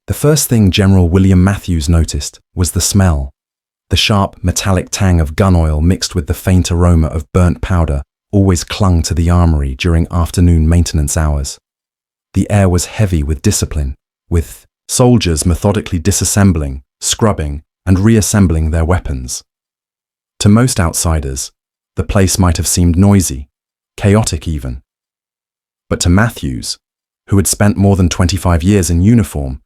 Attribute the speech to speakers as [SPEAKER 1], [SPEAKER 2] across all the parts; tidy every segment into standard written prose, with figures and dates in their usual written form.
[SPEAKER 1] The first thing General William Matthews noticed was the smell. The sharp, metallic tang of gun oil mixed with the faint aroma of burnt powder always clung to the armory during afternoon maintenance hours. The air was heavy with discipline, with soldiers methodically disassembling, scrubbing, and reassembling their weapons. To most outsiders, the place might have seemed noisy, chaotic even. But to Matthews, who had spent more than 25 years in uniform,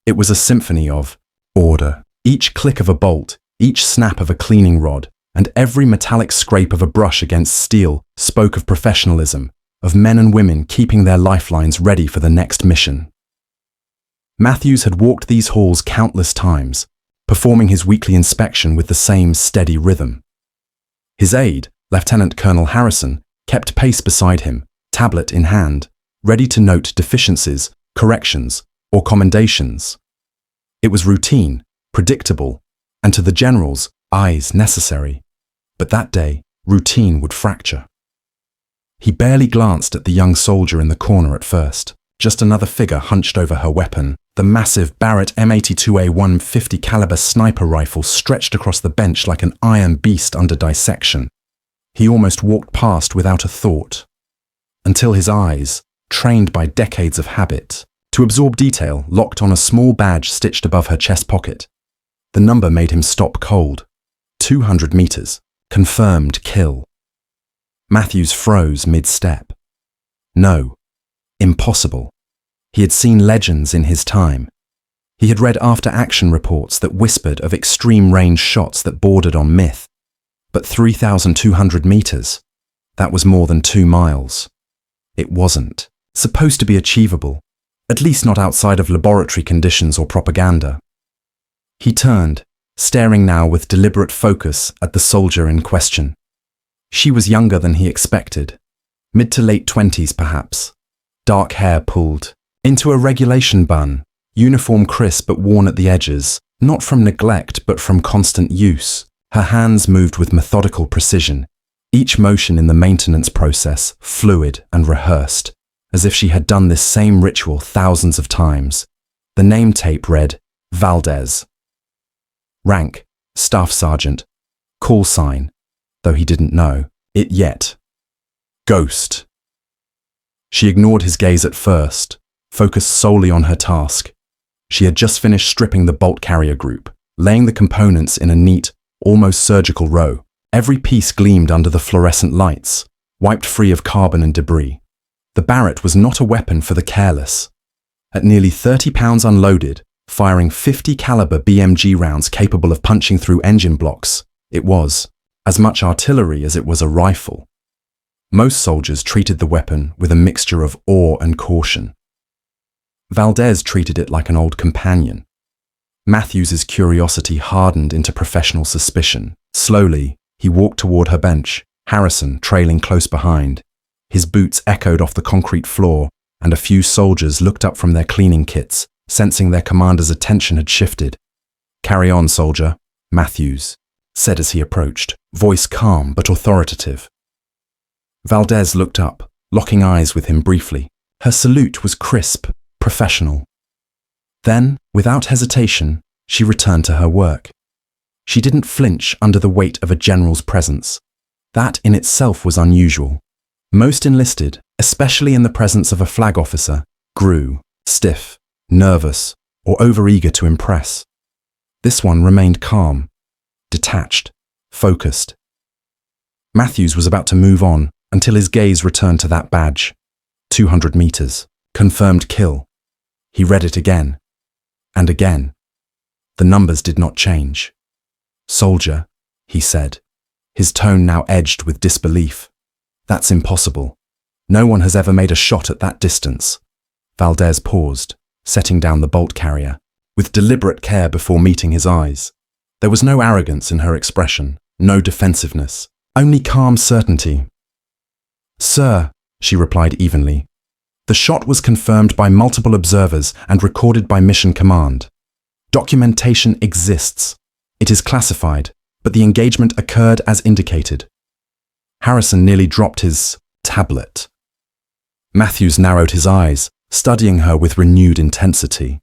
[SPEAKER 1] it was a symphony of order. Each click of a bolt, each snap of a cleaning rod, and every metallic scrape of a brush against steel spoke of professionalism, of men and women keeping their lifelines ready for the next mission. Matthews had walked these halls countless times, performing his weekly inspection with the same steady rhythm. His aide, Lieutenant Colonel Harrison, kept pace beside him, tablet in hand, ready to note deficiencies, corrections, or commendations. It was routine, predictable, and to the generals, eyes necessary. But that day, routine would fracture. He barely glanced at the young soldier in the corner at first, just another figure hunched over her weapon, the massive Barrett M82A 150 caliber sniper rifle stretched across the bench like an iron beast under dissection. He almost walked past without a thought, until his eyes, trained by decades of habit, to absorb detail, locked on a small badge stitched above her chest pocket. The number made him stop cold. 200 meters. Confirmed kill. Matthews froze mid-step. No. Impossible. He had seen legends in his time. He had read after-action reports that whispered of extreme-range shots that bordered on myth. But 3,200 meters, that was more than 2 miles. It wasn't supposed to be achievable, at least not outside of laboratory conditions or propaganda. He turned, staring now with deliberate focus at the soldier in question. She was younger than he expected, mid to late 20s perhaps. Dark hair pulled into a regulation bun, uniform crisp but worn at the edges, not from neglect but from constant use. Her hands moved with methodical precision, each motion in the maintenance process fluid and rehearsed, as if she had done this same ritual thousands of times. The name tape read, Valdez. Rank, Staff Sergeant. Call sign, though he didn't know it yet. Ghost. She ignored his gaze at first, focused solely on her task. She had just finished stripping the bolt carrier group, laying the components in a neat, almost surgical row. Every piece gleamed under the fluorescent lights, wiped free of carbon and debris. The Barrett was not a weapon for the careless. At nearly 30 pounds unloaded, firing 50 caliber BMG rounds capable of punching through engine blocks, it was as much artillery as it was a rifle. Most soldiers treated the weapon with a mixture of awe and caution. Valdez treated it like an old companion. Matthews's curiosity hardened into professional suspicion. Slowly, he walked toward her bench, Harrison trailing close behind. His boots echoed off the concrete floor, and a few soldiers looked up from their cleaning kits, sensing their commander's attention had shifted. "Carry on, soldier," Matthews said as he approached, voice calm but authoritative. Valdez looked up, locking eyes with him briefly. Her salute was crisp, professional. Then, without hesitation, she returned to her work. She didn't flinch under the weight of a general's presence. That in itself was unusual. Most enlisted, especially in the presence of a flag officer, grew, stiff, nervous, or overeager to impress. This one remained calm, detached, focused. Matthews was about to move on until his gaze returned to that badge. 200 meters. Confirmed kill. He read it again. And again. The numbers did not change. "Soldier," he said, his tone now edged with disbelief. "That's impossible. No one has ever made a shot at that distance." Valdez paused, setting down the bolt carrier, with deliberate care before meeting his eyes. There was no arrogance in her expression, no defensiveness, only calm certainty. "Sir," she replied evenly, "the shot was confirmed by multiple observers and recorded by Mission Command. Documentation exists. It is classified, but the engagement occurred as indicated." Harrison nearly dropped his tablet. Matthews narrowed his eyes, studying her with renewed intensity.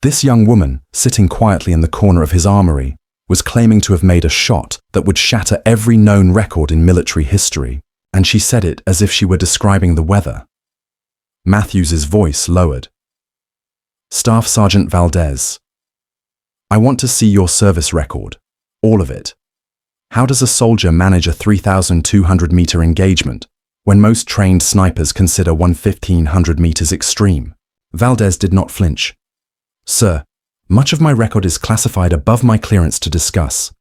[SPEAKER 1] This young woman, sitting quietly in the corner of his armory, was claiming to have made a shot that would shatter every known record in military history, and she said it as if she were describing the weather. Matthews's voice lowered. Staff Sergeant Valdez, I want to see your service record, all of it. How does a soldier manage a 3,200-meter engagement when most trained snipers consider 1,500 meters extreme? Valdez did not flinch. Sir, much of my record is classified above my clearance to discuss,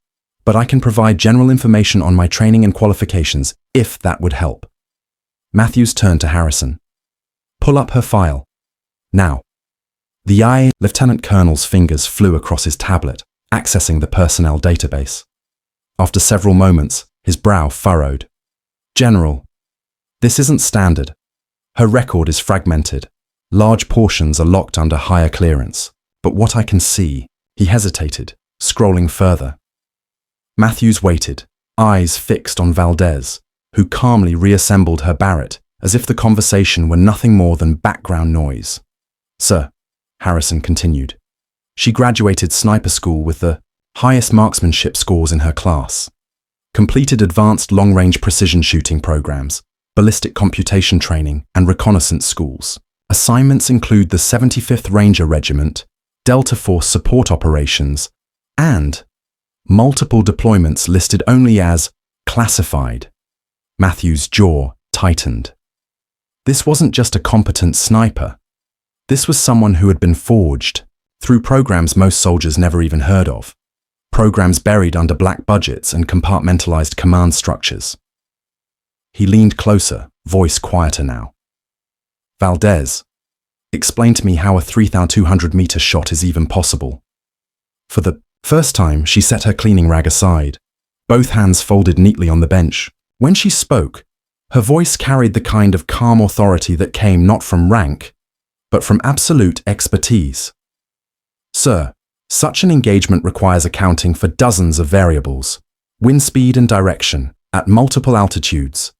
[SPEAKER 1] but I can provide general information on my training and qualifications if that would help. Matthews turned to Harrison. Pull up her file. Now. The aide Lieutenant Colonel's fingers flew across his tablet, accessing the personnel database. After several moments, his brow furrowed. General, this isn't standard. Her record is fragmented. Large portions are locked under higher clearance. But what I can see, he hesitated, scrolling further. Matthews waited, eyes fixed on Valdez, who calmly reassembled her Barrett as if the conversation were nothing more than background noise. Sir, Harrison continued, she graduated sniper school with the highest marksmanship scores in her class, completed advanced long-range precision shooting programs, ballistic computation training, and reconnaissance schools. Assignments include the 75th Ranger Regiment, Delta Force support operations, and multiple deployments listed only as classified. Matthew's jaw tightened. This wasn't just a competent sniper. This was someone who had been forged through programs most soldiers never even heard of. Programs buried under black budgets and compartmentalized command structures. He leaned closer, voice quieter now. Valdez, explain to me how a 3,200-meter shot is even possible. For the first time, she set her cleaning rag aside, both hands folded neatly on the bench. When she spoke, her voice carried the kind of calm authority that came not from rank, but from absolute expertise. Sir, such an engagement requires accounting for dozens of variables, wind speed and direction, at multiple altitudes,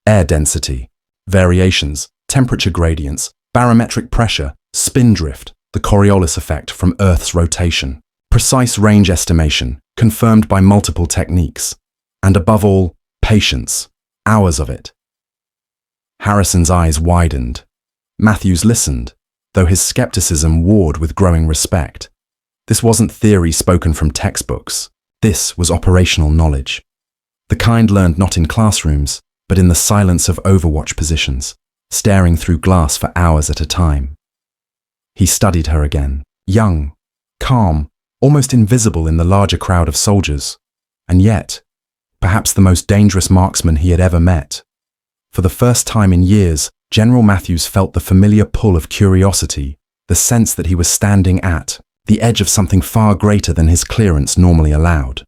[SPEAKER 1] air density, variations, temperature gradients, barometric pressure, spin drift, the Coriolis effect from Earth's rotation, precise range estimation, confirmed by multiple techniques, and above all, patience, hours of it. Harrison's eyes widened. Matthews listened, though his skepticism warred with growing respect. This wasn't theory spoken from textbooks. This was operational knowledge. The kind learned not in classrooms, but in the silence of overwatch positions, staring through glass for hours at a time. He studied her again, young, calm, almost invisible in the larger crowd of soldiers, and yet, perhaps the most dangerous marksman he had ever met. For the first time in years, General Matthews felt the familiar pull of curiosity, the sense that he was standing at the edge of something far greater than his clearance normally allowed.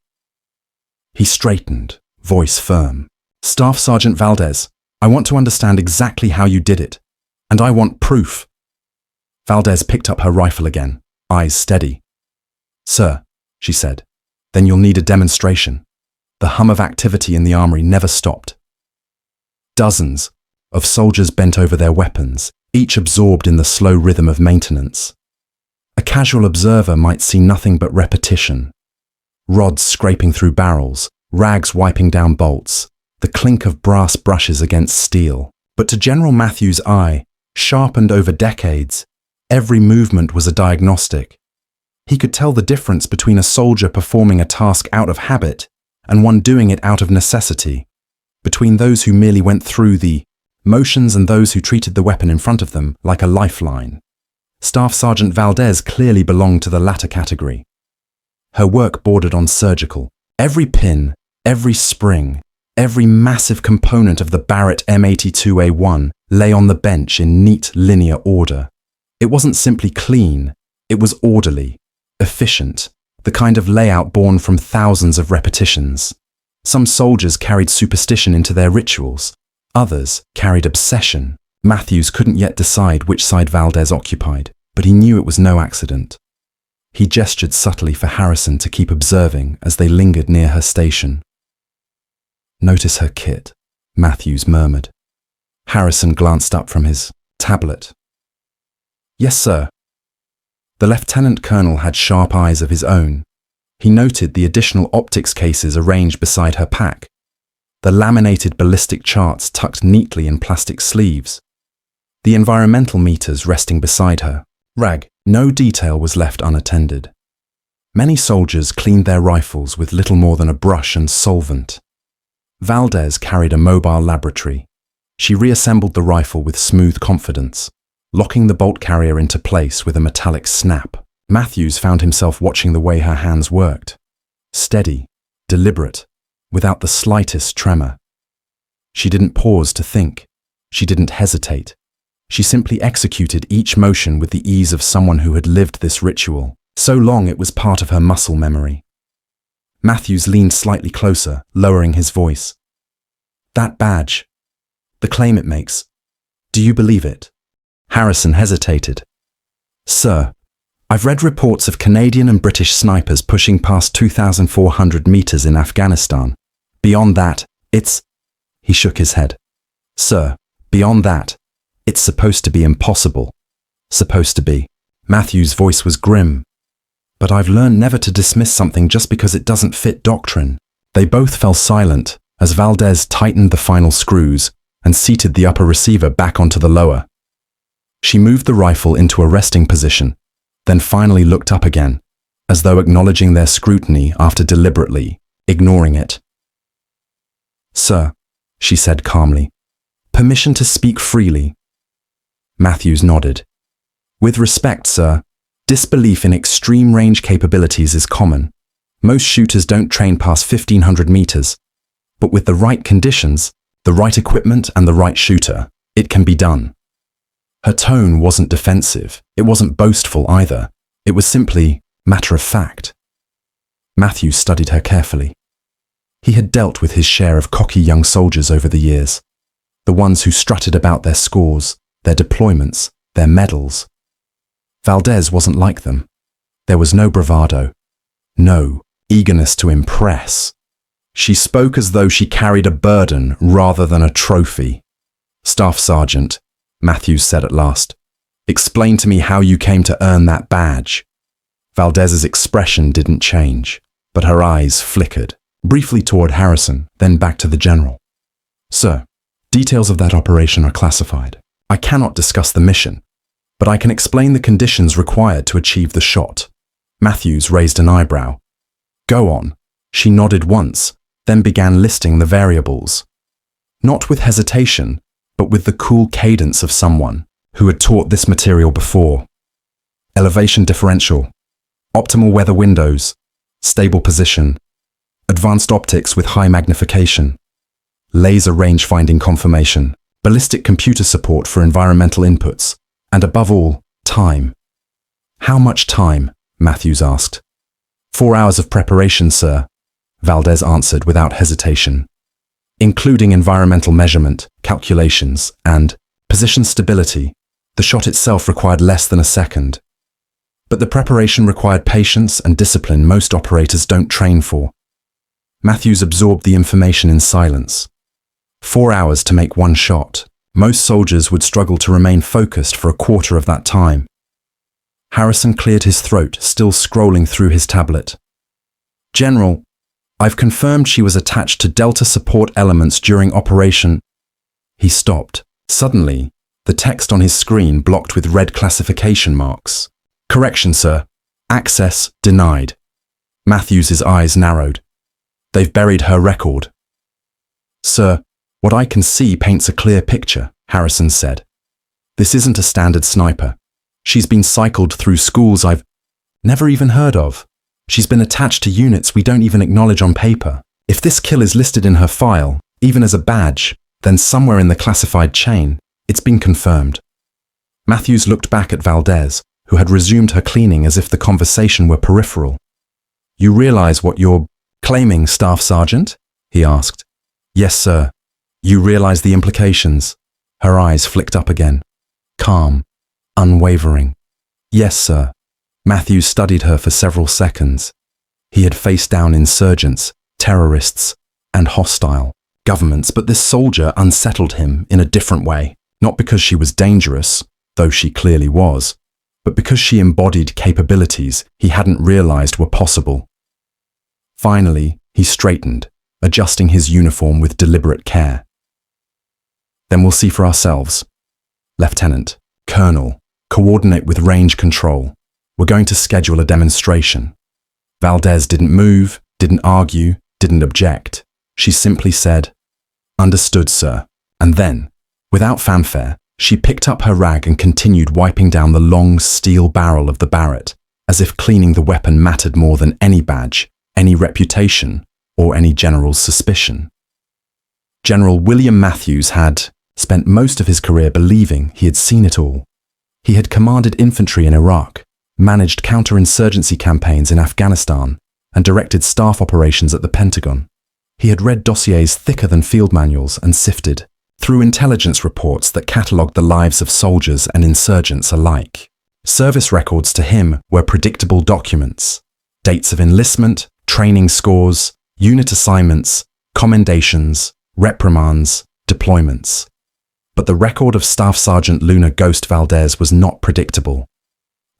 [SPEAKER 1] He straightened, voice firm. Staff Sergeant Valdez, I want to understand exactly how you did it, and I want proof. Valdez picked up her rifle again, eyes steady. Sir, she said, then you'll need a demonstration. The hum of activity in the armory never stopped. Dozens of soldiers bent over their weapons, each absorbed in the slow rhythm of maintenance. A casual observer might see nothing but repetition. Rods scraping through barrels, rags wiping down bolts, the clink of brass brushes against steel. But to General Matthews' eye, sharpened over decades, every movement was a diagnostic. He could tell the difference between a soldier performing a task out of habit and one doing it out of necessity, between those who merely went through the motions and those who treated the weapon in front of them like a lifeline. Staff Sergeant Valdez clearly belonged to the latter category. Her work bordered on surgical. Every pin, every spring, every massive component of the Barrett M82A1 lay on the bench in neat linear order. It wasn't simply clean, it was orderly, efficient, the kind of layout born from thousands of repetitions. Some soldiers carried superstition into their rituals, others carried obsession. Matthews couldn't yet decide which side Valdez occupied, but he knew it was no accident. He gestured subtly for Harrison to keep observing as they lingered near her station. Notice her kit, Matthews murmured. Harrison glanced up from his tablet. Yes, sir. The lieutenant colonel had sharp eyes of his own. He noted the additional optics cases arranged beside her pack, the laminated ballistic charts tucked neatly in plastic sleeves, the environmental meters resting beside her. No detail was left unattended. Many soldiers cleaned their rifles with little more than a brush and solvent. Valdez carried a mobile laboratory. She reassembled the rifle with smooth confidence, locking the bolt carrier into place with a metallic snap. Matthews found himself watching the way her hands worked. Steady, deliberate, without the slightest tremor. She didn't pause to think. She didn't hesitate. She simply executed each motion with the ease of someone who had lived this ritual, so long it was part of her muscle memory. Matthews leaned slightly closer, lowering his voice. That badge, the claim it makes, do you believe it? Harrison hesitated. Sir, I've read reports of Canadian and British snipers pushing past 2,400 meters in Afghanistan. Beyond that, it's... He shook his head. Sir, beyond that, it's supposed to be impossible. Supposed to be. Matthews' voice was grim. But I've learned never to dismiss something just because it doesn't fit doctrine. They both fell silent as Valdez tightened the final screws and seated the upper receiver back onto the lower. She moved the rifle into a resting position, then finally looked up again, as though acknowledging their scrutiny after deliberately ignoring it. Sir, she said calmly, permission to speak freely. Matthews nodded. With respect, sir, disbelief in extreme range capabilities is common. Most shooters don't train past 1,500 meters, but with the right conditions, the right equipment and the right shooter, it can be done. Her tone wasn't defensive. It wasn't boastful either. It was simply matter of fact. Matthews studied her carefully. He had dealt with his share of cocky young soldiers over the years, the ones who strutted about their scores, their deployments, their medals. Valdez wasn't like them. There was no bravado, no eagerness to impress. She spoke as though she carried a burden rather than a trophy. Staff Sergeant, Matthews said at last, explain to me how you came to earn that badge. Valdez's expression didn't change, but her eyes flickered, briefly toward Harrison, then back to the general. Sir, details of that operation are classified. I cannot discuss the mission, but I can explain the conditions required to achieve the shot. Matthews raised an eyebrow. Go on. She nodded once, then began listing the variables. Not with hesitation, but with the cool cadence of someone who had taught this material before. Elevation differential, optimal weather windows, stable position, advanced optics with high magnification, laser range-finding confirmation, ballistic computer support for environmental inputs, and above all, time. How much time? Matthews asked. 4 hours of preparation, sir, Valdez answered without hesitation, including environmental measurement, calculations, and position stability. The shot itself required less than a second. But the preparation required patience and discipline most operators don't train for. Matthews absorbed the information in silence. 4 hours to make one shot. Most soldiers would struggle to remain focused for a quarter of that time. Harrison cleared his throat, still scrolling through his tablet. General, I've confirmed she was attached to Delta support elements during operation. He stopped. Suddenly, the text on his screen blocked with red classification marks. Correction, sir. Access denied. Matthews's eyes narrowed. They've buried her record. Sir, what I can see paints a clear picture, Harrison said. This isn't a standard sniper. She's been cycled through schools I've never even heard of. She's been attached to units we don't even acknowledge on paper. If this kill is listed in her file, even as a badge, then somewhere in the classified chain, it's been confirmed. Matthews looked back at Valdez, who had resumed her cleaning as if the conversation were peripheral. You realize what you're claiming, Staff Sergeant? He asked. Yes, sir. You realize the implications? Her eyes flicked up again. Calm, unwavering. Yes, sir. Matthews studied her for several seconds. He had faced down insurgents, terrorists, and hostile governments, but this soldier unsettled him in a different way, not because she was dangerous, though she clearly was, but because she embodied capabilities he hadn't realized were possible. Finally, he straightened, adjusting his uniform with deliberate care. "Then we'll see for ourselves. Lieutenant, Colonel, coordinate with range control. We're going to schedule a demonstration." Valdez didn't move, didn't argue, didn't object. She simply said, "Understood, sir." And then, without fanfare, she picked up her rag and continued wiping down the long steel barrel of the Barrett, as if cleaning the weapon mattered more than any badge, any reputation, or any general's suspicion. General William Matthews had spent most of his career believing he had seen it all. He had commanded infantry in Iraq, managed counterinsurgency campaigns in Afghanistan, and directed staff operations at the Pentagon. He had read dossiers thicker than field manuals and sifted through intelligence reports that catalogued the lives of soldiers and insurgents alike. Service records to him were predictable documents: dates of enlistment, training scores, unit assignments, commendations, reprimands, deployments. But the record of Staff Sergeant Luna Ghost Valdez was not predictable.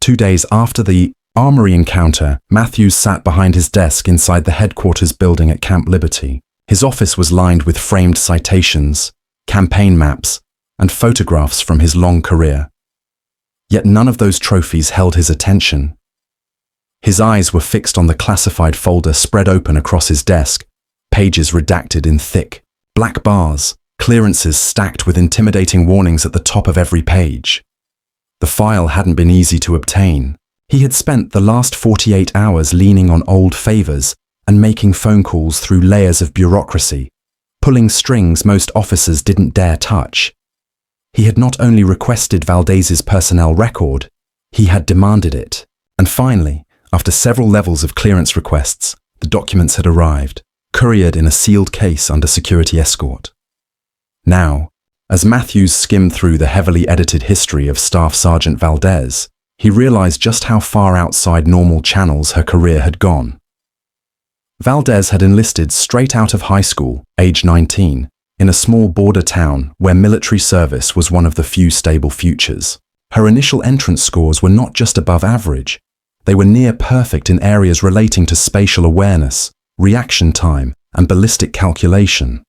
[SPEAKER 1] 2 days after the armory encounter, Matthews sat behind his desk inside the headquarters building at Camp Liberty. His office was lined with framed citations, campaign maps, and photographs from his long career. Yet none of those trophies held his attention. His eyes were fixed on the classified folder spread open across his desk, pages redacted in thick, black bars, clearances stacked with intimidating warnings at the top of every page. The file hadn't been easy to obtain. He had spent the last 48 hours leaning on old favors and making phone calls through layers of bureaucracy, pulling strings most officers didn't dare touch. He had not only requested Valdez's personnel record, he had demanded it. And finally, after several levels of clearance requests, the documents had arrived, couriered in a sealed case under security escort. Now, as Matthews skimmed through the heavily edited history of Staff Sergeant Valdez, he realized just how far outside normal channels her career had gone. Valdez had enlisted straight out of high school, age 19, in a small border town where military service was one of the few stable futures. Her initial entrance scores were not just above average, they were near perfect in areas relating to spatial awareness, reaction time, and ballistic calculation.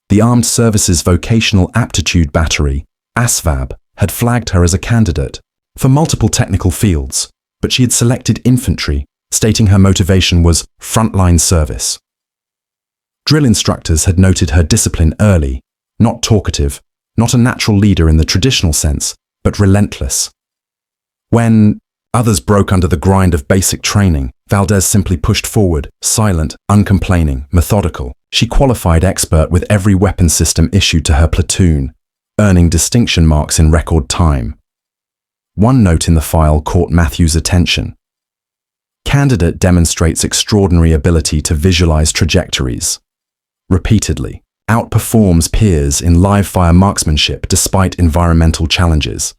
[SPEAKER 1] The Armed Services Vocational Aptitude Battery, ASVAB, had flagged her as a candidate for multiple technical fields, but she had selected infantry, stating her motivation was frontline service. Drill instructors had noted her discipline early, not talkative, not a natural leader in the traditional sense, but relentless. When others broke under the grind of basic training, Valdez simply pushed forward, silent, uncomplaining, methodical. She qualified expert with every weapon system issued to her platoon, earning distinction marks in record time. One note in the file caught Matthews' attention. Candidate demonstrates extraordinary ability to visualize trajectories. Repeatedly, outperforms peers in live-fire marksmanship despite environmental challenges.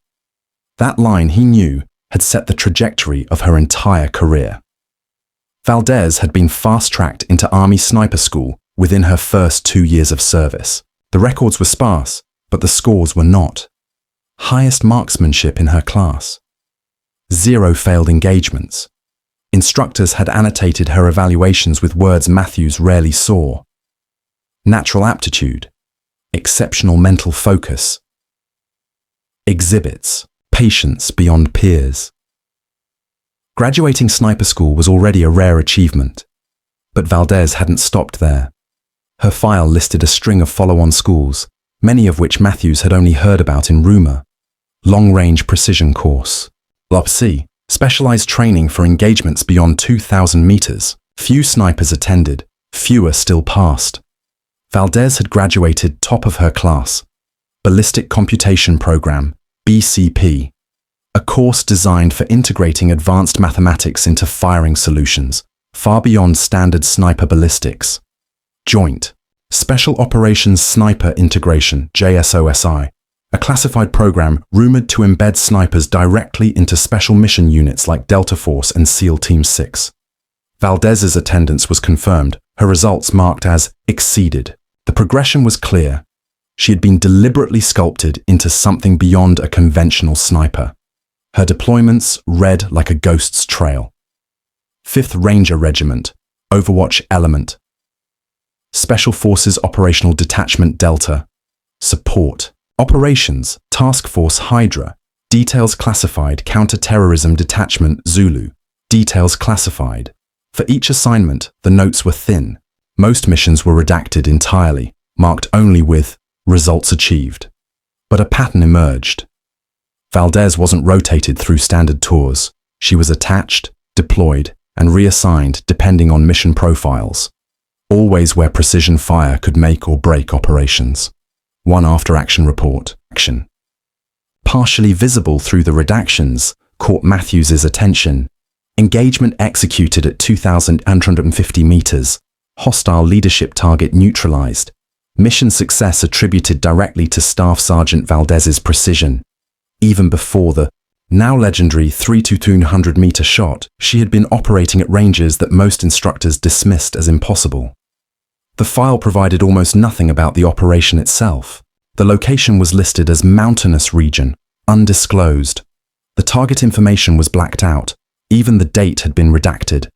[SPEAKER 1] That line, he knew, had set the trajectory of her entire career. Valdez had been fast-tracked into Army Sniper School within her first 2 years of service. The records were sparse, but the scores were not. Highest marksmanship in her class. 0 failed engagements. Instructors had annotated her evaluations with words Matthews rarely saw. Natural aptitude. Exceptional mental focus. Exhibits. Patience beyond peers. Graduating sniper school was already a rare achievement, but Valdez hadn't stopped there. Her file listed a string of follow-on schools, many of which Matthews had only heard about in rumor. Long-range precision course. LOPC, specialized training for engagements beyond 2,000 meters. Few snipers attended, fewer still passed. Valdez had graduated top of her class. Ballistic Computation Program, BCP, a course designed for integrating advanced mathematics into firing solutions, far beyond standard sniper ballistics. Joint, Special Operations Sniper Integration, JSOSI, a classified program rumored to embed snipers directly into special mission units like Delta Force and SEAL Team 6. Valdez's attendance was confirmed, her results marked as exceeded. The progression was clear. She had been deliberately sculpted into something beyond a conventional sniper. Her deployments read like a ghost's trail. 5th Ranger Regiment, Overwatch Element. Special Forces Operational Detachment Delta. Support. Operations, Task Force Hydra. Details classified, Counter-Terrorism Detachment Zulu. Details classified. For each assignment, the notes were thin. Most missions were redacted entirely, marked only with results achieved. But a pattern emerged. Valdez wasn't rotated through standard tours. She was attached, deployed, and reassigned depending on mission profiles. Always where precision fire could make or break operations. One after-action report. Action. Partially visible through the redactions, caught Matthews's attention. Engagement executed at 2,150 meters. Hostile leadership target neutralized. Mission success attributed directly to Staff Sergeant Valdez's precision. Even before the now legendary 3-to-200-meter shot, she had been operating at ranges that most instructors dismissed as impossible. The file provided almost nothing about the operation itself. The location was listed as mountainous region, undisclosed. The target information was blacked out. Even the date had been redacted.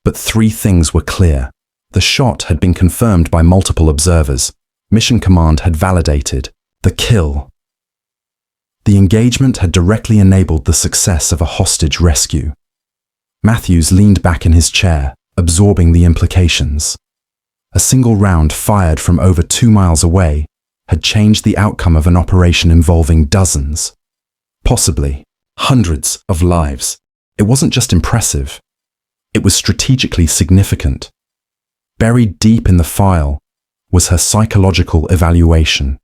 [SPEAKER 1] But 3 things were clear. The shot had been confirmed by multiple observers. Mission Command had validated. The kill. The engagement had directly enabled the success of a hostage rescue. Matthews leaned back in his chair, absorbing the implications. A single round fired from over 2 miles away had changed the outcome of an operation involving dozens, possibly hundreds of lives. It wasn't just impressive. It was strategically significant. Buried deep in the file was her psychological evaluation.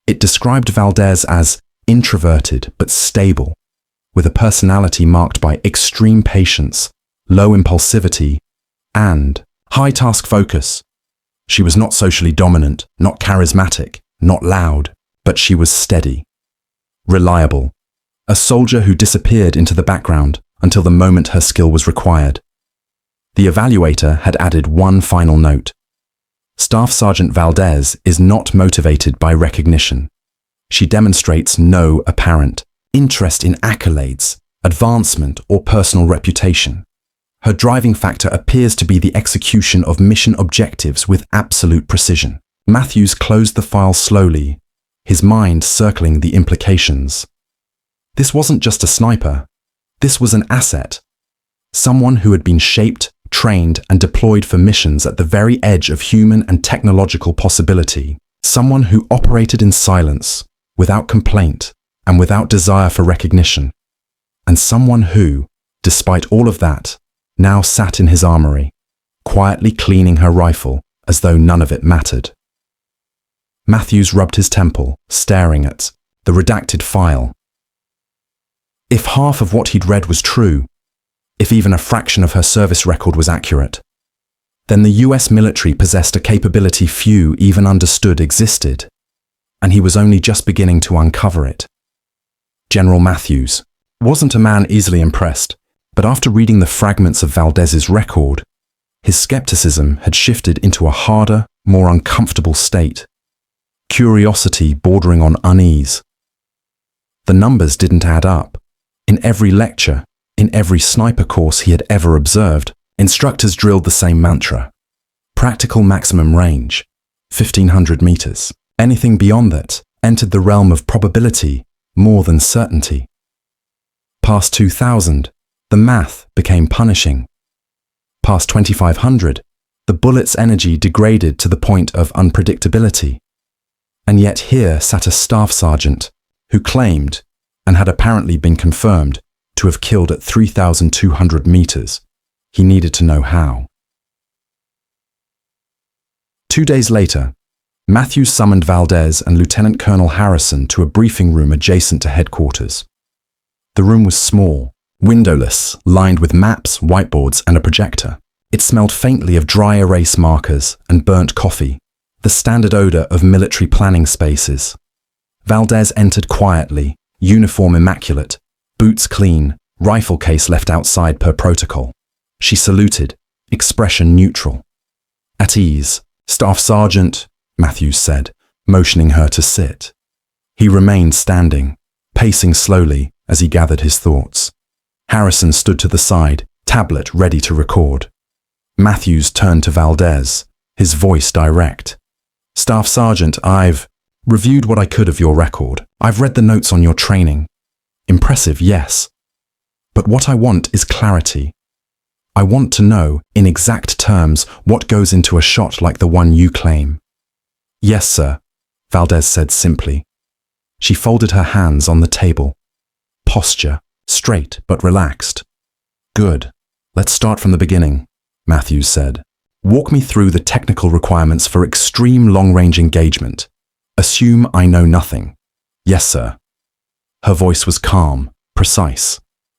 [SPEAKER 1] It described Valdez as introverted but stable, with a personality marked by extreme patience, low impulsivity, and high task focus. She was not socially dominant, not charismatic, not loud, but she was steady, reliable, a soldier who disappeared into the background until the moment her skill was required. The evaluator had added one final note. Staff Sergeant Valdez is not motivated by recognition. She demonstrates no apparent interest in accolades, advancement, or personal reputation. Her driving factor appears to be the execution of mission objectives with absolute precision. Matthews closed the file slowly, his mind circling the implications. This wasn't just a sniper. This was an asset. Someone who had been shaped, trained, and deployed for missions at the very edge of human and technological possibility. Someone who operated in silence, without complaint, and without desire for recognition. And someone who, despite all of that, now sat in his armory, quietly cleaning her rifle as though none of it mattered. Matthews rubbed his temple, staring at the redacted file. If half of what he'd read was true, if even a fraction of her service record was accurate, then the US military possessed a capability few even understood existed, and he was only just beginning to uncover it. General Matthews wasn't a man easily impressed, but after reading the fragments of Valdez's record, his skepticism had shifted into a harder, more uncomfortable state. Curiosity bordering on unease. The numbers didn't add up. In every lecture, in every sniper course he had ever observed, instructors drilled the same mantra. Practical maximum range, 1,500 meters. Anything beyond that entered the realm of probability more than certainty. Past 2,000, the math became punishing. Past 2,500, the bullet's energy degraded to the point of unpredictability. And yet here sat a staff sergeant who claimed, and had apparently been confirmed, to have killed at 3,200 meters. He needed to know how. 2 days later, Matthews summoned Valdez and Lieutenant Colonel Harrison to a briefing room adjacent to headquarters. The room was small, windowless, lined with maps, whiteboards, and a projector. It smelled faintly of dry erase markers and burnt coffee, the standard odor of military planning spaces. Valdez entered quietly, uniform immaculate, boots clean, rifle case left outside per protocol. She saluted, expression neutral. At ease. "Staff Sergeant," Matthews said, motioning her to sit. He remained standing, pacing slowly, as he gathered his thoughts. Harrison stood to the side, tablet ready to record. Matthews turned to Valdez, his voice direct. "Staff Sergeant, I've reviewed what I could of your record. I've read the notes on your training. Impressive, yes. But what I want is clarity. I want to know, in exact terms, what goes into a shot like the one you claim." "Yes, sir," Valdez said simply. She folded her hands on the table. Posture, straight but relaxed. "Good. Let's start from the beginning," Matthews said. "Walk me through the technical requirements for extreme long-range engagement. Assume I know nothing." "Yes, sir." Her voice was calm, precise.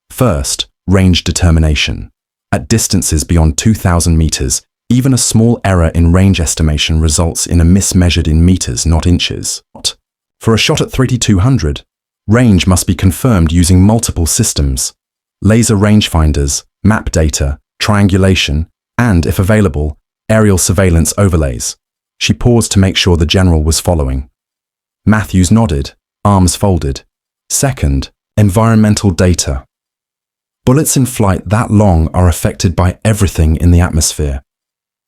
[SPEAKER 1] First, range determination. At distances beyond 2,000 meters, even a small error in range estimation results in a miss measured in meters, not inches. For a shot at 3,200, range must be confirmed using multiple systems: laser rangefinders, map data, triangulation, and, if available, aerial surveillance overlays. She paused to make sure the general was following. Matthews nodded, arms folded. Second, environmental data. Bullets in flight that long are affected by everything in the atmosphere.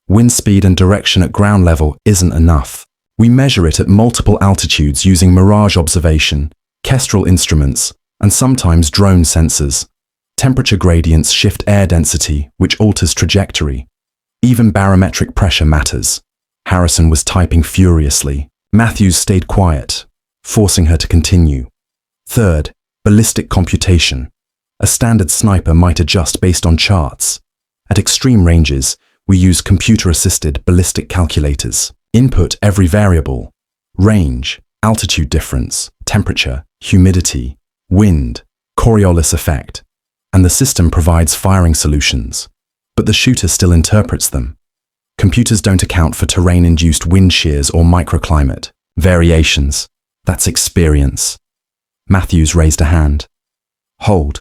[SPEAKER 1] Wind speed and direction at ground level isn't enough. We measure it at multiple altitudes using mirage observation, kestrel instruments, and sometimes drone sensors. Temperature gradients shift air density, which alters trajectory. Even barometric pressure matters. Harrison was typing furiously. Matthews stayed quiet, forcing her to continue. Third, ballistic computation. A standard sniper might adjust based on charts. At extreme ranges, we use computer-assisted ballistic calculators. Input every variable: range, altitude difference, temperature, humidity, wind, Coriolis effect, and the system provides firing solutions. But the shooter still interprets them. Computers don't account for terrain-induced wind shears or microclimate. Variations. That's experience. Matthews raised a hand. Hold.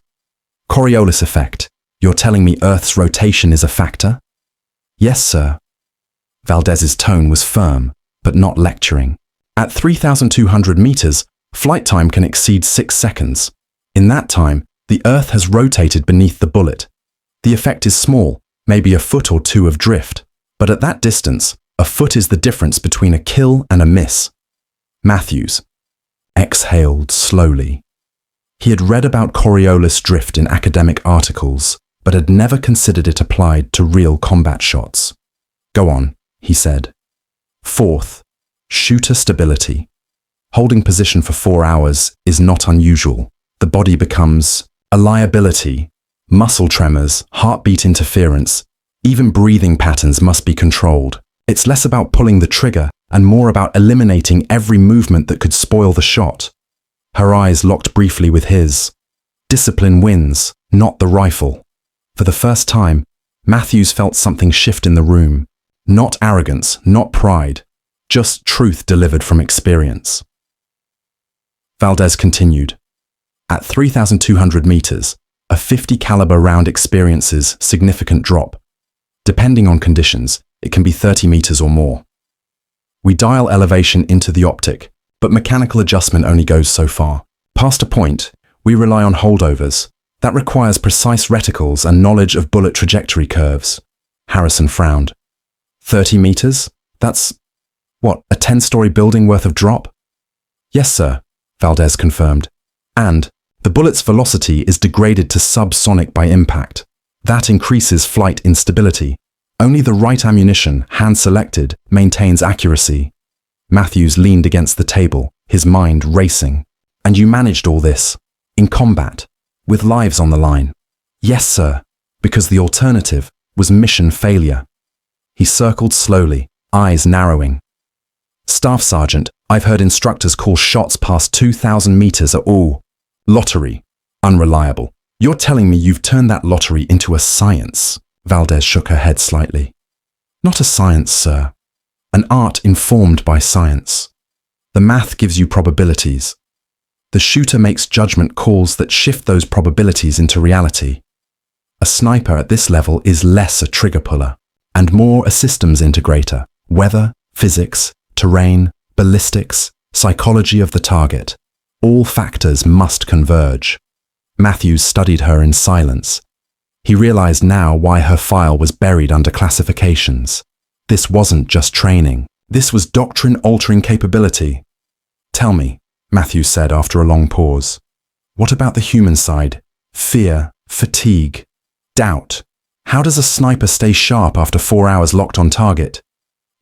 [SPEAKER 1] Coriolis effect. You're telling me Earth's rotation is a factor? Yes, sir. Valdez's tone was firm, but not lecturing. At 3,200 meters, flight time can exceed 6 seconds. In that time, the Earth has rotated beneath the bullet. The effect is small, maybe a foot or two of drift. But at that distance, a foot is the difference between a kill and a miss. Matthews exhaled slowly. He had read about Coriolis drift in academic articles, but had never considered it applied to real combat shots. Go on, he said. Fourth, shooter stability. Holding position for 4 hours is not unusual. The body becomes a liability. Muscle tremors, heartbeat interference, even breathing patterns must be controlled. It's less about pulling the trigger and more about eliminating every movement that could spoil the shot. Her eyes locked briefly with his. Discipline wins, not the rifle. For the first time, Matthews felt something shift in the room. Not arrogance, not pride, just truth delivered from experience. Valdez continued. At 3,200 meters, a 50 caliber round experiences significant drop. Depending on conditions, it can be 30 meters or more. We dial elevation into the optic, but mechanical adjustment only goes so far. Past a point, we rely on holdovers. That requires precise reticles and knowledge of bullet trajectory curves. Harrison frowned. 30 meters? That's, what, a 10-story building worth of drop? Yes, sir, Valdez confirmed. And the bullet's velocity is degraded to subsonic by impact. That increases flight instability. Only the right ammunition, hand-selected, maintains accuracy. Matthews leaned against the table, his mind racing. And you managed all this, in combat, with lives on the line. Yes, sir, because the alternative was mission failure. He circled slowly, eyes narrowing. Staff Sergeant, I've heard instructors call shots past 2,000 meters are all lottery, unreliable. You're telling me you've turned that lottery into a science? Valdez shook her head slightly. Not a science, sir. An art informed by science. The math gives you probabilities. The shooter makes judgment calls that shift those probabilities into reality. A sniper at this level is less a trigger puller and more a systems integrator. Weather, physics, terrain, ballistics, psychology of the target. All factors must converge. Matthews studied her in silence. He realized now why her file was buried under classifications. This wasn't just training. This was doctrine-altering capability. "Tell me," Matthews said after a long pause. "What about the human side? Fear, fatigue, doubt. How does a sniper stay sharp after 4 hours locked on target?"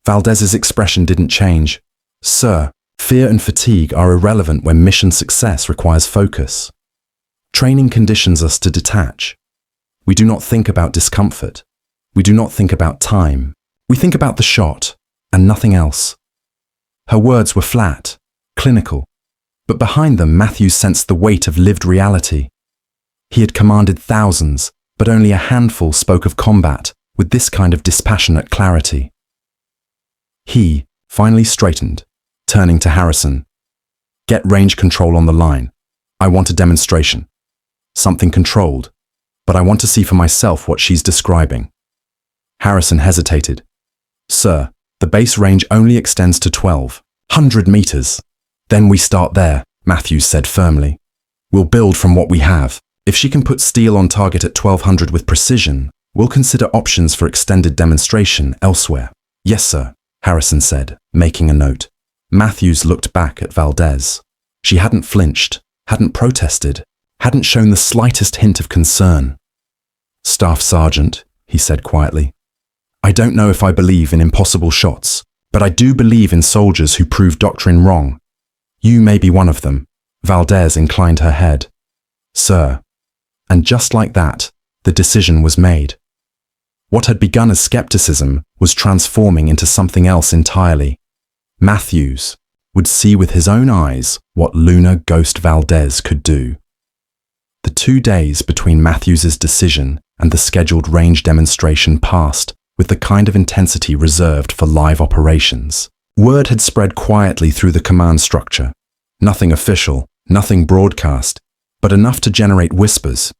[SPEAKER 1] Valdez's expression didn't change. "Sir, fear and fatigue are irrelevant when mission success requires focus. Training conditions us to detach. We do not think about discomfort. We do not think about time. We think about the shot and nothing else." Her words were flat, clinical, but behind them Matthews sensed the weight of lived reality. He had commanded thousands, but only a handful spoke of combat with this kind of dispassionate clarity. He finally straightened, turning to Harrison. "Get range control on the line. I want a demonstration. Something controlled, but I want to see for myself what she's describing." Harrison hesitated. "Sir, the base range only extends to 1,200 meters. Then we start there," Matthews said firmly. "We'll build from what we have. If she can put steel on target at 1,200 with precision, we'll consider options for extended demonstration elsewhere." "Yes, sir," Harrison said, making a note. Matthews looked back at Valdez. She hadn't flinched, hadn't protested, hadn't shown the slightest hint of concern. "Staff Sergeant," he said quietly, "I don't know if I believe in impossible shots, but I do believe in soldiers who prove doctrine wrong. You may be one of them." Valdez inclined her head. "Sir." And just like that, the decision was made. What had begun as skepticism was transforming into something else entirely. Matthews would see with his own eyes what lunar ghost Valdez could do. The 2 days between Matthews's decision and the scheduled range demonstration passed with the kind of intensity reserved for live operations. Word had spread quietly through the command structure. Nothing official, nothing broadcast, but enough to generate whispers.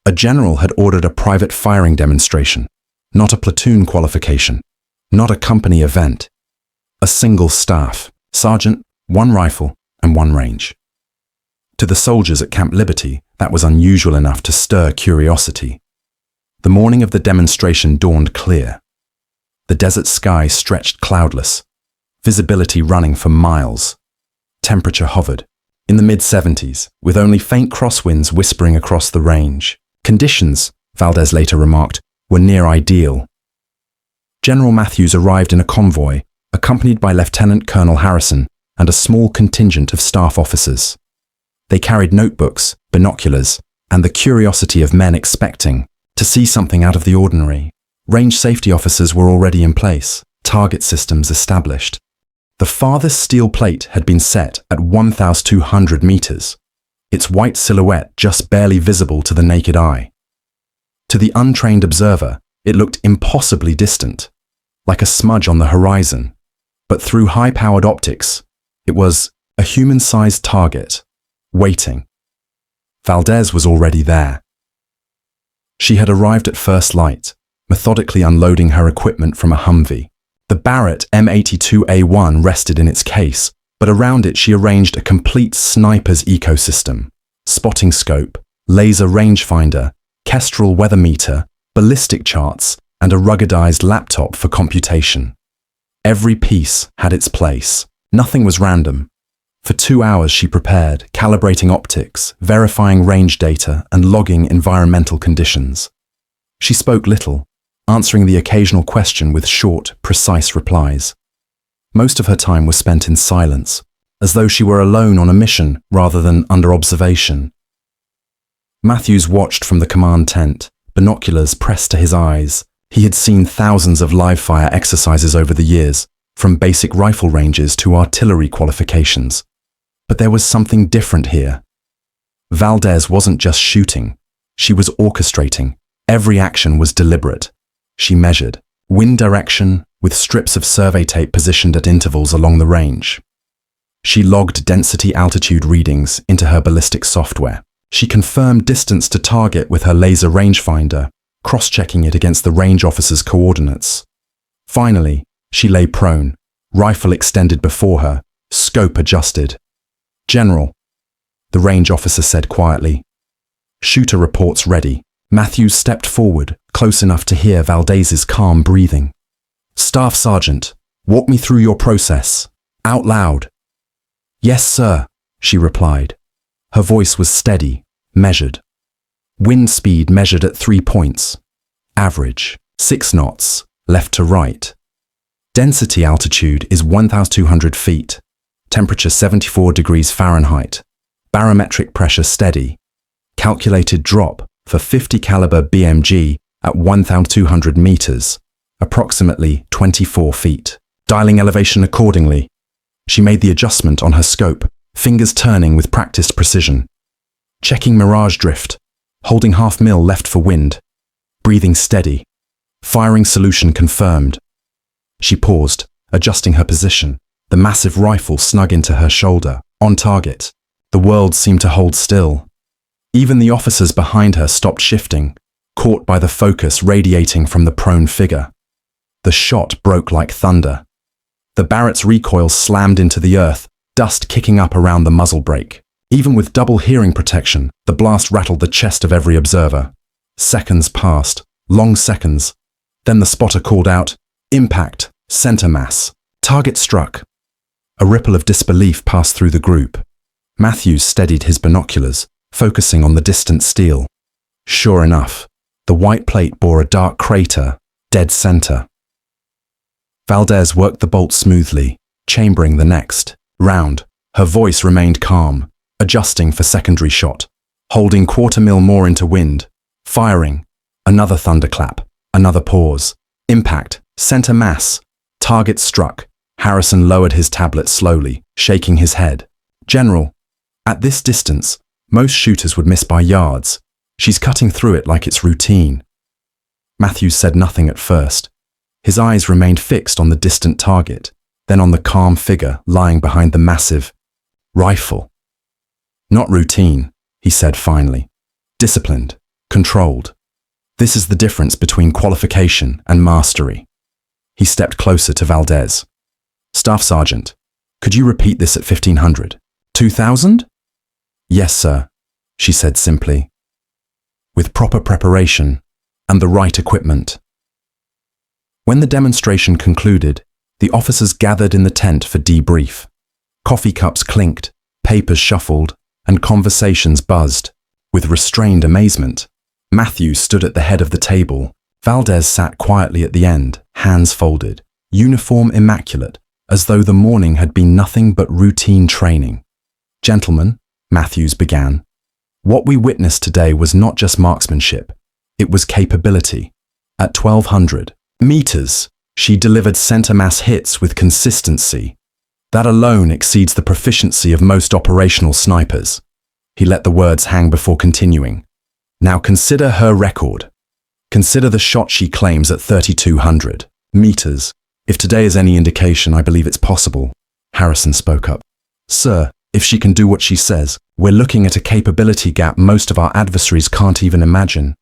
[SPEAKER 1] A general had ordered a private firing demonstration, not a platoon qualification, not a company event. A single staff, sergeant, 1 rifle, and 1 range. To the soldiers at Camp Liberty, that was unusual enough to stir curiosity. The morning of the demonstration dawned clear. The desert sky stretched cloudless, visibility running for miles. Temperature hovered in the mid-70s, with only faint crosswinds whispering across the range. Conditions, Valdez later remarked, were near ideal. General Matthews arrived in a convoy, accompanied by Lieutenant Colonel Harrison and a small contingent of staff officers. They carried notebooks, binoculars, and the curiosity of men expecting to see something out of the ordinary. Range safety officers were already in place, target systems established. The farthest steel plate had been set at 1,200 meters, its white silhouette just barely visible to the naked eye. To the untrained observer, it looked impossibly distant, like a smudge on the horizon. But through high-powered optics, it was a human-sized target, waiting. Valdez was already there. She had arrived at first light, methodically unloading her equipment from a Humvee. The Barrett M82A1 rested in its case, but around it she arranged a complete sniper's ecosystem: spotting scope, laser rangefinder, Kestrel weather meter, ballistic charts, and a ruggedized laptop for computation. Every piece had its place. Nothing was random. For 2 hours she prepared, calibrating optics, verifying range data, and logging environmental conditions. She spoke little, answering the occasional question with short, precise replies. Most of her time was spent in silence, as though she were alone on a mission rather than under observation. Matthews watched from the command tent, binoculars pressed to his eyes. He had seen thousands of live-fire exercises over the years, from basic rifle ranges to artillery qualifications. But there was something different here. Valdez wasn't just shooting, she was orchestrating. Every action was deliberate. She measured wind direction with strips of survey tape positioned at intervals along the range. She logged density-altitude readings into her ballistic software. She confirmed distance to target with her laser rangefinder, cross-checking it against the range officer's coordinates. Finally, she lay prone, rifle extended before her, scope adjusted. "General," the range officer said quietly, Shooter reports ready. Matthews stepped forward, close enough to hear Valdez's calm breathing. Staff Sergeant, walk me through your process. Out loud. Yes, sir, she replied. Her voice was steady, measured. Wind speed measured at 3 points. Average, 6 knots, left to right. Density altitude is 1,200 feet. Temperature 74 degrees Fahrenheit. Barometric pressure steady. Calculated drop for 50 caliber BMG at 1,200 meters, approximately 24 feet. Dialing elevation accordingly. She made the adjustment on her scope, fingers turning with practiced precision. Checking mirage drift, holding half mil left for wind. Breathing steady. Firing solution confirmed. She paused, adjusting her position, the massive rifle snug into her shoulder, on target. The world seemed to hold still. Even the officers behind her stopped shifting, caught by the focus radiating from the prone figure. The shot broke like thunder. The Barrett's recoil slammed into the earth, dust kicking up around the muzzle brake. Even with double hearing protection, the blast rattled the chest of every observer. Seconds passed, long seconds. Then the spotter called out, "Impact, center mass, target struck." A ripple of disbelief passed through the group. Matthews steadied his binoculars, focusing on the distant steel. Sure enough, the white plate bore a dark crater, dead center. Valdez worked the bolt smoothly, chambering the next round. Her voice remained calm, adjusting for secondary shot, holding 1/4 mil more into wind, firing. Another thunderclap, another pause. Impact, center mass, target struck. Harrison lowered his tablet slowly, shaking his head. General, at this distance, most shooters would miss by yards. She's cutting through it like it's routine. Matthews said nothing at first. His eyes remained fixed on the distant target, then on the calm figure lying behind the massive rifle. Not routine, he said finally. Disciplined, controlled. This is the difference between qualification and mastery. He stepped closer to Valdez. Staff Sergeant, could you repeat this at 1500? 2000? Yes, sir, she said simply. With proper preparation and the right equipment. When the demonstration concluded, the officers gathered in the tent for debrief. Coffee cups clinked, papers shuffled, and conversations buzzed. With restrained amazement, Matthews stood at the head of the table. Valdez sat quietly at the end, hands folded, uniform immaculate, as though the morning had been nothing but routine training. Gentlemen, Matthews began, what we witnessed today was not just marksmanship, it was capability. At 1,200 meters, she delivered center mass hits with consistency. That alone exceeds the proficiency of most operational snipers. He let the words hang before continuing. Now consider her record. Consider the shot she claims at 3,200 meters. If today is any indication, I believe it's possible. Harrison spoke up. Sir, if she can do what she says, we're looking at a capability gap most of our adversaries can't even imagine.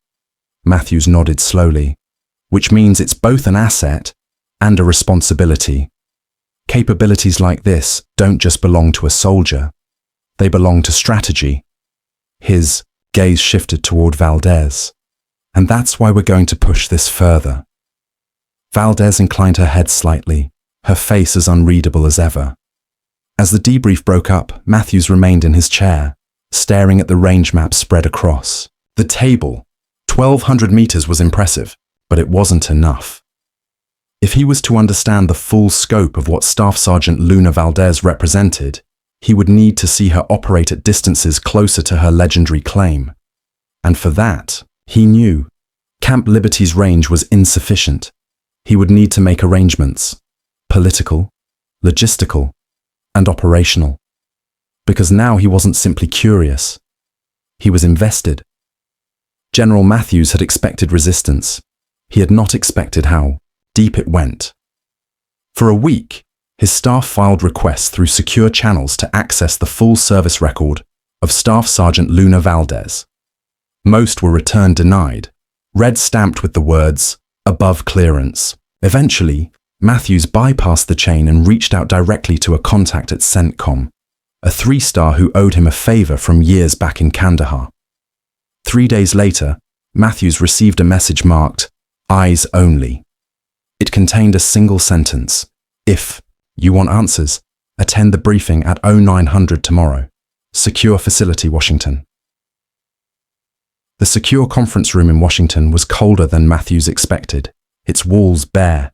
[SPEAKER 1] Matthews nodded slowly, which means it's both an asset and a responsibility. Capabilities like this don't just belong to a soldier. They belong to strategy. His gaze shifted toward Valdez. And that's why we're going to push this further. Valdez inclined her head slightly, her face as unreadable as ever. As the debrief broke up, Matthews remained in his chair, staring at the range map spread across. The table, 1,200 meters, was impressive, but it wasn't enough. If he was to understand the full scope of what Staff Sergeant Luna Valdez represented, he would need to see her operate at distances closer to her legendary claim. And for that, he knew, Camp Liberty's range was insufficient. He would need to make arrangements, political, logistical, and operational. Because now he wasn't simply curious. He was invested. General Matthews had expected resistance. He had not expected how deep it went. For a week, his staff filed requests through secure channels to access the full service record of Staff Sergeant Luna Valdez. Most were returned denied, red stamped with the words, above clearance. Eventually, Matthews bypassed the chain and reached out directly to a contact at CENTCOM, a 3-star who owed him a favor from years back in Kandahar. 3 days later, Matthews received a message marked, "Eyes Only." It contained a single sentence: "If you want answers, attend the briefing at 0900 tomorrow. Secure Facility, Washington." The secure conference room in Washington was colder than Matthews expected, its walls bare,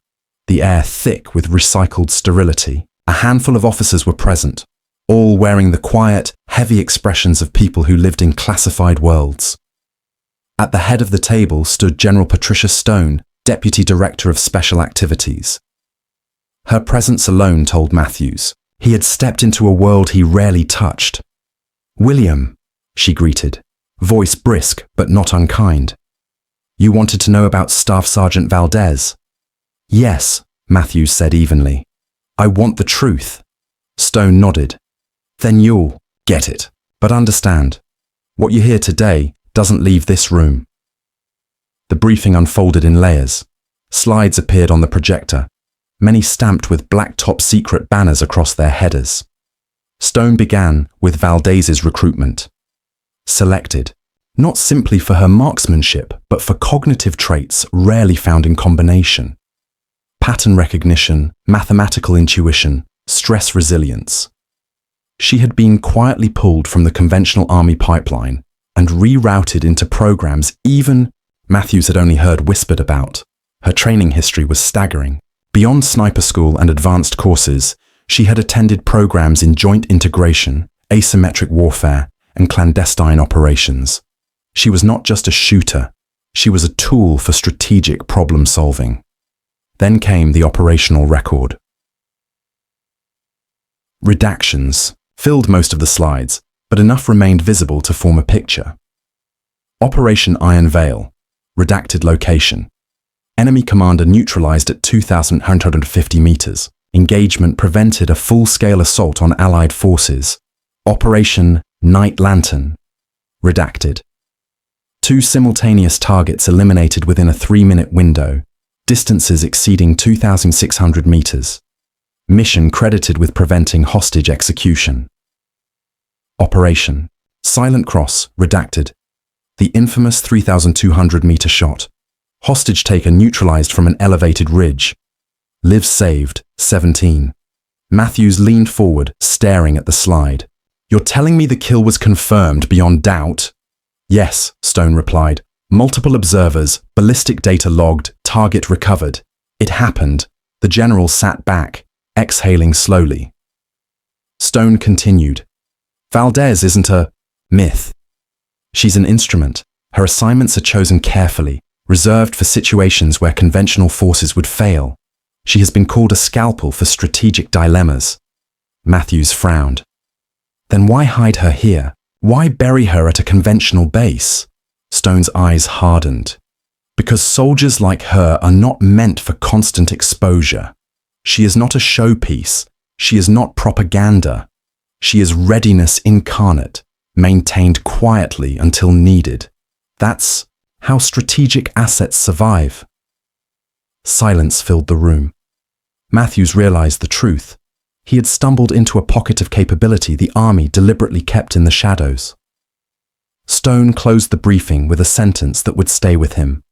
[SPEAKER 1] the air thick with recycled sterility. A handful of officers were present, all wearing the quiet, heavy expressions of people who lived in classified worlds. At the head of the table stood General Patricia Stone, Deputy Director of Special Activities. Her presence alone told Matthews he had stepped into a world he rarely touched. "William," she greeted, voice brisk but not unkind. "You wanted to know about Staff Sergeant Valdez?" "Yes," Matthews said evenly. "I want the truth." Stone nodded. "Then you'll get it. But understand, what you hear today doesn't leave this room." The briefing unfolded in layers. Slides appeared on the projector, many stamped with black top secret banners across their headers. Stone began with Valdez's recruitment. Selected, not simply for her marksmanship, but for cognitive traits rarely found in combination. Pattern recognition, mathematical intuition, stress resilience. She had been quietly pulled from the conventional army pipeline and rerouted into programs even Matthews had only heard whispered about. Her training history was staggering. Beyond sniper school and advanced courses, she had attended programs in joint integration, asymmetric warfare, and clandestine operations. She was not just a shooter, she was a tool for strategic problem solving. Then came the operational record. Redactions filled most of the slides, but enough remained visible to form a picture. Operation Iron Veil, redacted location. Enemy commander neutralized at 2,150 meters. Engagement prevented a full-scale assault on Allied forces. Operation Night Lantern, redacted. 2 simultaneous targets eliminated within a 3-minute window, distances exceeding 2,600 meters. Mission credited with preventing hostage execution. Operation Silent Cross, redacted. The infamous 3,200-meter shot. Hostage taker neutralized from an elevated ridge. Lives saved, 17. Matthews leaned forward, staring at the slide. "You're telling me the kill was confirmed beyond doubt?" "Yes," Stone replied. "Multiple observers, ballistic data logged, target recovered. It happened." The general sat back, exhaling slowly. Stone continued. "Valdez isn't a myth. She's an instrument. Her assignments are chosen carefully, reserved for situations where conventional forces would fail. She has been called a scalpel for strategic dilemmas." Matthews frowned. "Then why hide her here? Why bury her at a conventional base?" Stone's eyes hardened. "Because soldiers like her are not meant for constant exposure. She is not a showpiece. She is not propaganda. She is readiness incarnate, maintained quietly until needed. That's how strategic assets survive." Silence filled the room. Matthews realized the truth. He had stumbled into a pocket of capability the army deliberately kept in the shadows. Stone closed the briefing with a sentence that would stay with him.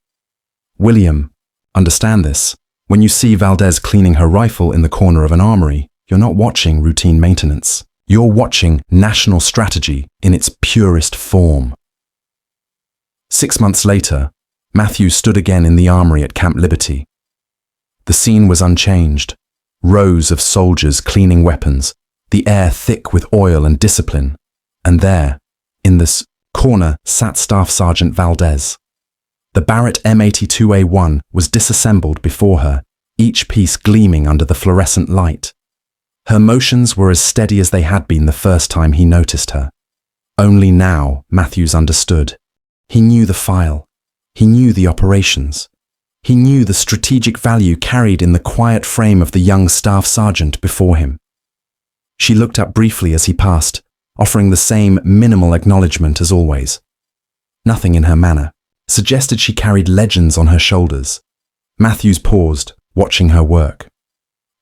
[SPEAKER 1] "William, understand this. When you see Valdez cleaning her rifle in the corner of an armory, you're not watching routine maintenance. You're watching national strategy in its purest form." 6 months later, Matthews stood again in the armory at Camp Liberty. The scene was unchanged. Rows of soldiers cleaning weapons, the air thick with oil and discipline. And there, in this corner, sat Staff Sergeant Valdez. The Barrett M82A1 was disassembled before her, each piece gleaming under the fluorescent light. Her motions were as steady as they had been the first time he noticed her. Only now Matthews understood. He knew the file. He knew the operations. He knew the strategic value carried in the quiet frame of the young staff sergeant before him. She looked up briefly as he passed, offering the same minimal acknowledgement as always. Nothing in her manner suggested she carried legends on her shoulders. Matthews paused, watching her work.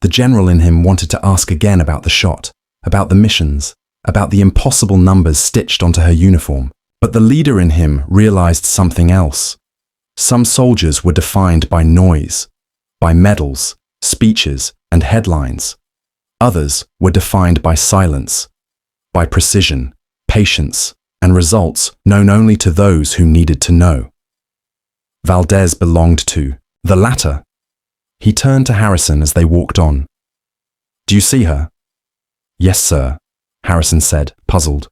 [SPEAKER 1] The general in him wanted to ask again about the shot, about the missions, about the impossible numbers stitched onto her uniform, But the leader in him realized something else. Some soldiers were defined by noise, by medals, speeches, and headlines. Others were defined by silence, by precision, patience, and results known only to those who needed to know. Valdez belonged to the latter. He turned to Harrison as they walked on. "Do you see her?" "Yes, sir," Harrison said, puzzled.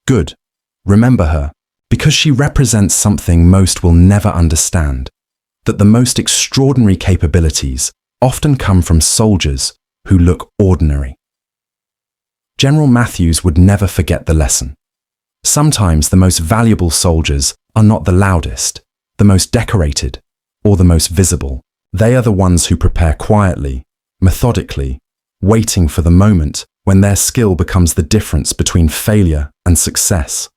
[SPEAKER 1] "Good. Remember her, because she represents something most will never understand, that the most extraordinary capabilities often come from soldiers who look ordinary." General Matthews would never forget the lesson. Sometimes the most valuable soldiers are not the loudest, the most decorated, or the most visible. They are the ones who prepare quietly, methodically, waiting for the moment when their skill becomes the difference between failure and success.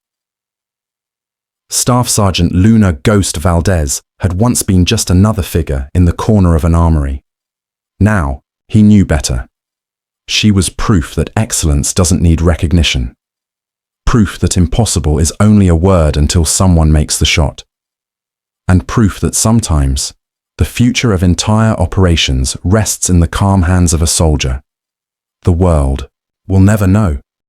[SPEAKER 1] Staff Sergeant Luna Ghost Valdez had once been just another figure in the corner of an armory. Now, he knew better. She was proof that excellence doesn't need recognition. Proof that impossible is only a word until someone makes the shot. And proof that sometimes, the future of entire operations rests in the calm hands of a soldier. The world will never know.